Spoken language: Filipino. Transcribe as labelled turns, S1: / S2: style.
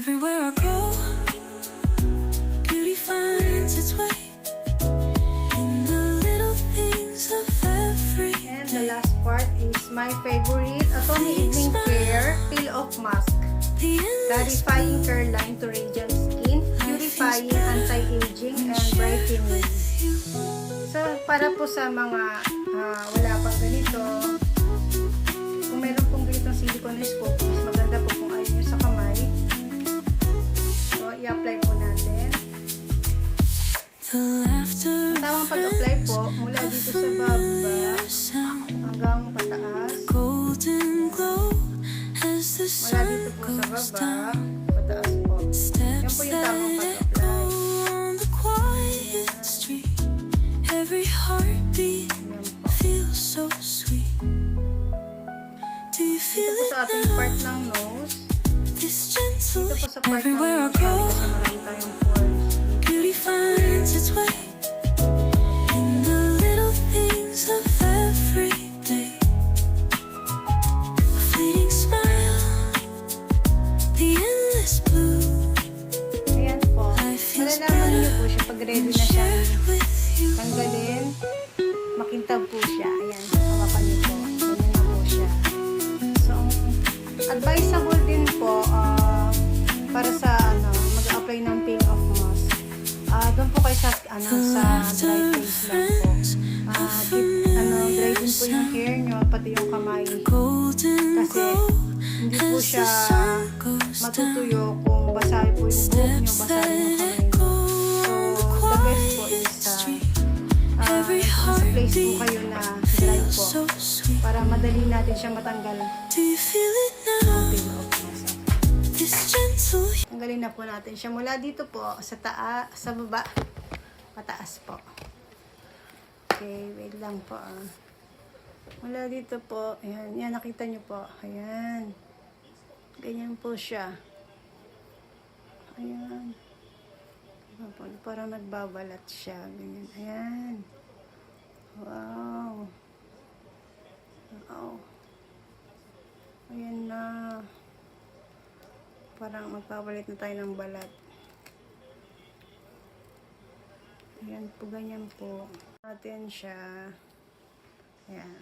S1: Everywhere I go, beauty finds its way in the little things of every
S2: And the last part is my favorite Atomy Evening Care Peel-Off Mask. Clarifying curl-line to radiant skin, purifying, anti-aging, and brightening. So, para po sa mga wala pang ganito, kung meron pong ganitong silicone scope, mas maganda po kung ayaw nyo sa kamay. So, i-apply po natin. Ang tamang pag-apply po, mula dito sa baba hanggang pataas. Mula dito po sa baba, pataas po. Yan po yung tamang pag-apply.
S1: Every heartbeat feels so sweet. Do you feel
S2: Dito po sa ating part ng nose.
S1: this gentle?
S2: Dito po sa part ng
S1: Everywhere I
S2: nose,
S1: go,
S2: kasi marami tayong pores.
S1: beauty finds its way in the little things of every day. A fleeting smile, the endless blue.
S2: Ayan po. Malalaman niyo po siya pag ready na siya.
S1: With you,
S2: Tanggalin. Makintab po siya. Ayan. Hawakan niyo po. Ganyan na po siya. So, advisable din po para sa mag-apply ng peel-off mask. Doon po kayo sa dry face lang po. Dry din po yung hair nyo, pati yung kamay.
S1: golden
S2: Kasi
S1: glow
S2: hindi po
S1: as the
S2: siya
S1: sun goes down.
S2: matutuyo kung basahin po yung buhok nyo, basahin yung kamay nyo. So, the best po is sa place po kayo na dry po
S1: So sweet.
S2: para madali natin siya matanggal
S1: Do you feel it
S2: ang
S1: now?
S2: peel-off mask.
S1: This gentle.
S2: Tanggalin na po natin siya mula dito po sa sa baba, pataas po. Okay, wait lang po Mula dito po, ayan, yan, nakita nyo po, ayan. Ganyan po siya. Ayan. Parang nagbabalat siya, ganyan, ayan. Wow. Wow. Ayan na. Parang magpapalit na tayo ng balat. Ayan po, ganyan po. Natin siya. Ayan.